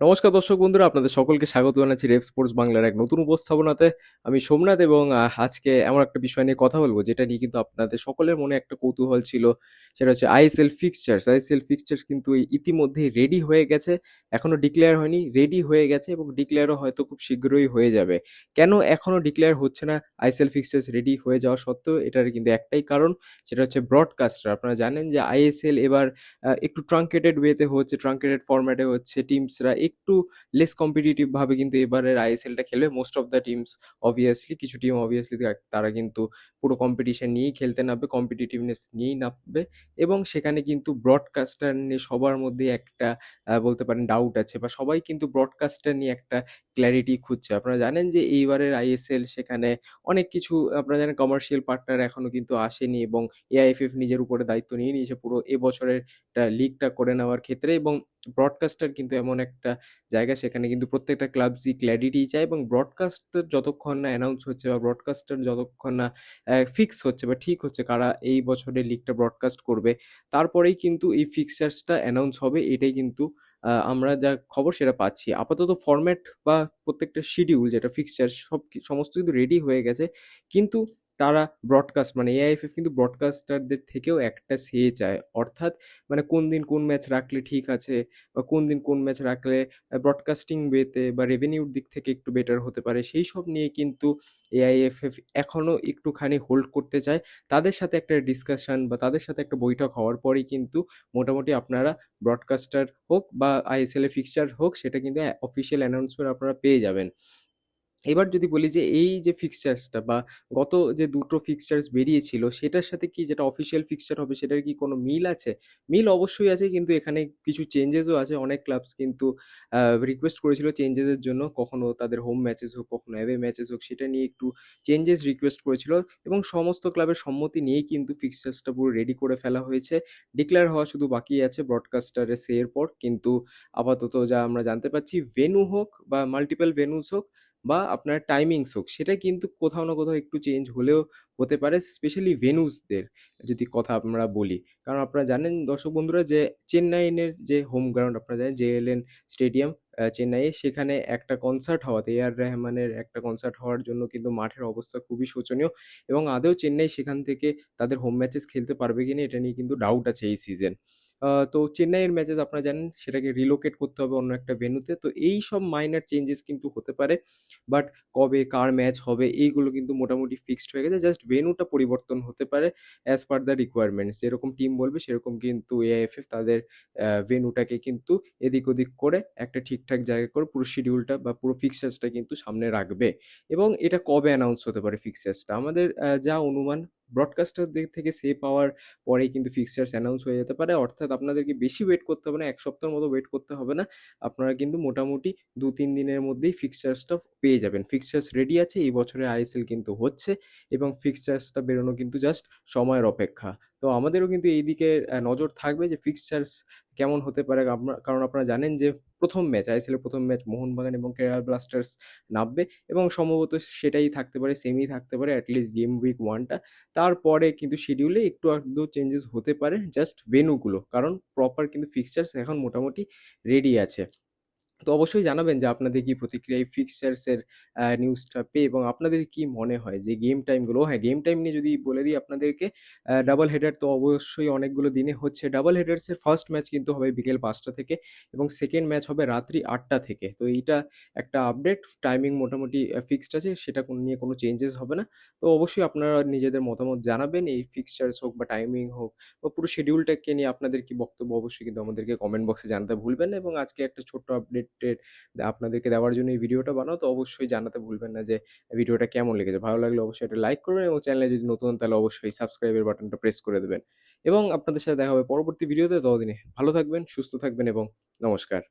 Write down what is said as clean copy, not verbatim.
নমস্কার দর্শক বন্ধুরা, আপনাদের সকলকে স্বাগত জানাচ্ছি রেভ স্পোর্টস বাংলার এক নতুন উপস্থাপনাতে। আমি সোমনাথ এবং আজকে এমন একটা বিষয় নিয়ে কথা বলবো যেটা নিয়ে কিন্তু আপনাদের সকলের মনে একটা কৌতূহল ছিল। সেটা হচ্ছে আইএসএল ফিক্সচার্স। আইএসএল ফিক্সচার্স কিন্তু ইতিমধ্যেই রেডি হয়ে গেছে। এখনো ডিক্লেয়ার হয়নি, রেডি হয়ে গেছে এবং ডিক্লেয়ারও হয়তো খুব শীঘ্রই হয়ে যাবে। কেন এখনো ডিক্লেয়ার হচ্ছে না আইএসএল ফিক্সচার্স রেডি হয়ে যাওয়া সত্ত্বেও? এটার কিন্তু একটাই কারণ, সেটা হচ্ছে ব্রডকাস্টার। আপনারা জানেন যে আইএসএল এবার একটু ট্রাঙ্কেটেড ওয়েতে হচ্ছে, ট্রাঙ্কেটেড ফরম্যাটে হচ্ছে। টিমসরা একটু লেস কম্পিটিটিভ ভাবে কিন্তু এবারের আইএসএলটা খেলবে। Most of the teams obviously, কিছু টিম অবভিয়াসলি তারা কিন্তু পুরো কম্পিটিশন নিয়েই খেলতে নামবে, কম্পিটিটিভনেস নিয়েই নামবে। এবং সেখানে কিন্তু ব্রডকাস্টার নিয়ে সবার মধ্যে একটা বলতে পারেন ডাউট আছে, বা সবাই কিন্তু ব্রডকাস্টার নিয়ে একটা ক্ল্যারিটি খুঁজছে। আপনারা জানেন যে এইবারের আইএসএল সেখানে অনেক কিছু, আপনারা জানেন কমার্শিয়াল পার্টনার এখনো কিন্তু আসেনি, এবং এআইএফএফ নিজের উপরে দায়িত্ব নিয়ে নিয়েছে পুরো এবছরের লিগটা করে নেওয়ার ক্ষেত্রে। এবং ব্রডকাস্টার কিন্তু এমন একটা জায়গা, সেখানে কিন্তু প্রত্যেকটা ক্লাবসই ক্ল্যারিটি চায়, এবং ব্রডকাস্টার যতক্ষণ না অ্যানাউন্স হচ্ছে, বা ব্রডকাস্টার যতক্ষণ না ফিক্স হচ্ছে বা ঠিক হচ্ছে কারা এই বছরের লিগটা ব্রডকাস্ট করবে, তারপরেই কিন্তু এই ফিক্সচার্সটা অ্যানাউন্স হবে। এটাই কিন্তু আমরা যা খবর সেটা পাচ্ছি। আপাতত ফরম্যাট বা প্রত্যেকটা শিডিউল যেটা ফিক্সচার সমস্ত কিন্তু রেডি হয়ে গেছে। কিন্তু তারা ব্রডকাস্ট মানে এআইএফএফ কিন্তু ব্রডকাস্টারদের থেকেও একটা সে চায়। অর্থাৎ মানে কোন দিন কোন ম্যাচ রাখলে ঠিক আছে, বা কোন দিন কোন ম্যাচ রাখলে ব্রডকাস্টিং ওয়েতে বা রেভিনিউর দিক থেকে একটু বেটার হতে পারে, সেই সব নিয়ে কিন্তু এআইএফএফ এখনও একটুখানি হোল্ড করতে চায়। তাদের সাথে একটা ডিসকাশন বা তাদের সাথে একটা বৈঠক হওয়ার পরেই কিন্তু মোটামুটি আপনারা ব্রডকাস্টার হোক বা আইএসএল এ ফিক্সচার হোক, সেটা কিন্তু অফিসিয়াল অ্যানাউন্সমেন্ট আপনারা পেয়ে যাবেন। এবার যদি বলি যে এই যে ফিক্সচার্সটা বা গত যে দুটো ফিক্সচার্স বেরিয়েছিল, সেটার সাথে কি যেটা অফিসিয়াল ফিক্সচার হবে সেটার কি কোনো মিল আছে? মিল অবশ্যই আছে, কিন্তু এখানে কিছু চেঞ্জেসও আছে। অনেক ক্লাবস কিন্তু রিকোয়েস্ট করেছিল চেঞ্জেসের জন্য। কখনো তাদের হোম ম্যাচেস হোক, কখনো অ্যাওয়ে ম্যাচেস হোক, সেটা নিয়ে একটু চেঞ্জেস রিকোয়েস্ট করেছিল, এবং সমস্ত ক্লাবের সম্মতি নিয়েই কিন্তু ফিক্সচার্সটা পুরো রেডি করে ফেলা হয়েছে। ডিক্লেয়ার হওয়া শুধু বাকি আছে ব্রডকাস্টারের সে এর পর। কিন্তু আপাতত যা আমরা জানতে পারছি, ভেন্যু হোক বা মাল্টিপল ভেন্যুস হোক বা আপনার টাইমিংস হোক, সেটা কিন্তু কোথাও না কোথাও একটু চেঞ্জ হলেও হতে পারে, স্পেশালি ভেন্যুসদের যদি কথা আমরা বলি। কারণ আপনারা জানেন দর্শক বন্ধুরা যে চেন্নাইয়ের যে হোম গ্রাউন্ড, আপনারা জানেন জেএলএন স্টেডিয়াম চেন্নাইয়ে, সেখানে একটা কনসার্ট হওয়াতে, এ আর রহমানের একটা কনসার্ট হওয়ার জন্য কিন্তু মাঠের অবস্থা খুবই শোচনীয়। এবং আদৌ চেন্নাই সেখান থেকে তাদের হোম ম্যাচেস খেলতে পারবে কিনা এটা নিয়ে কিন্তু ডাউট আছে এই সিজন। তো চেন্নাইয়ের ম্যাচেস আপনারা জানেন সেটাকে রিলোকেট করতে হবে অন্য একটা ভেন্যুতে। তো এই সব মাইনর চেঞ্জেস কিন্তু হতে পারে। বাট কবে কার ম্যাচ হবে এইগুলো কিন্তু মোটামুটি ফিক্সড হয়ে গেছে। জাস্ট ভেন্যুটা পরিবর্তন হতে পারে অ্যাজ পার দ্য রিকোয়ারমেন্টস। যেরকম টিম বলবে সেরকম কিন্তু এআইএফএফ তাদের ভেন্যুটাকে কিন্তু এদিক ওদিক করে একটা ঠিকঠাক জায়গা করে পুরো শিডিউলটা বা পুরো ফিক্সচার্সটা কিন্তু সামনে রাখবে। এবং এটা কবে অ্যানাউন্স হতে পারে ফিক্সচার্সটা? আমাদের যা অনুমান, ব্রডকাস্টারদের থেকে সে পাওয়ার পরেই কিন্তু ফিক্সচার্স অ্যানাউন্স হয়ে যেতে পারে। অর্থাৎ আপনাদেরকে বেশি ওয়েট করতে হবে না, ১ সপ্তাহের মতো ওয়েট করতে হবে না। আপনারা কিন্তু মোটামুটি ২-৩ দিনের মধ্যেই ফিক্সচার্সটা পেয়ে যাবেন। ফিক্সচার্স রেডি আছে। এই বছরের আইএসএল কিন্তু হচ্ছে, এবং ফিক্সচার্সটা বেরোনো কিন্তু জাস্ট সময়ের অপেক্ষা। তো আমাদেরও কিন্তু এইদিকে নজর থাকবে যে ফিক্সচার্স কেমন হতে পারে। কারণ আপনারা জানেন যে ১ম ম্যাচ, আইএসএল এর ১ম ম্যাচ মোহনবাগান এবং কেরালা ব্লাস্টার্স নামবে, এবং সম্ভবত সেটাই থাকতে পারে, সেমি থাকতে পারে এটলিস্ট গেম উইক 1 টা। তারপরে কিন্তু শিডিউলে একটু আধটু চেঞ্জেস হতে পারে, জাস্ট ভেন্যুগুলো। কারণ প্রপার কিন্তু ফিক্সচার্স এখন মোটামুটি রেডি আছে। তো অবশ্যই জানাবেন যে আপনাদের কি প্রতিক্রিয়া এই ফিক্সচার্সের নিউজটা পেয়ে, এবং আপনাদের কি মনে হয় যে গেম টাইমগুলো, হ্যাঁ, গেম টাইম নিয়ে যদি বলে দিই আপনাদেরকে, ডাবল হেডার তো অবশ্যই অনেকগুলো দিনে হচ্ছে। ডাবল হেডার্সের ফার্স্ট ম্যাচ কিন্তু হবে বিকেল ৫টা থেকে, এবং সেকেন্ড ম্যাচ হবে রাত্রি ৮টা থেকে। তো এইটা একটা আপডেট। টাইমিং মোটামুটি ফিক্সড আছে, সেটা নিয়ে কোনো চেঞ্জেস হবে না। তো অবশ্যই আপনারা নিজেদের মতামত জানাবেন এই ফিক্সচার্স হোক বা টাইমিং হোক বা পুরো শিডিউলটাকে নিয়ে আপনাদের কি বক্তব্য, অবশ্যই কিন্তু আমাদেরকে কমেন্ট বক্সে জানাতে ভুলবেন না। এবং আজকে একটা ছোট্ট আপডেটের আপনাদেরকে দেওয়ার জন্য এই ভিডিওটা বানাও। তো অবশ্যই জানাতে ভুলবেন না যে ভিডিওটা কেমন লেগেছে। ভালো লাগলে অবশ্যই একটা লাইক করবেন, এবং চ্যানেলে যদি নতুন হন তাহলে অবশ্যই সাবস্ক্রাইবের বাটনটা প্রেস করে দেবেন। এবং আপনাদের সাথে দেখা হবে পরবর্তী ভিডিওতে। ততদিনে ভালো থাকবেন, সুস্থ থাকবেন এবং নমস্কার।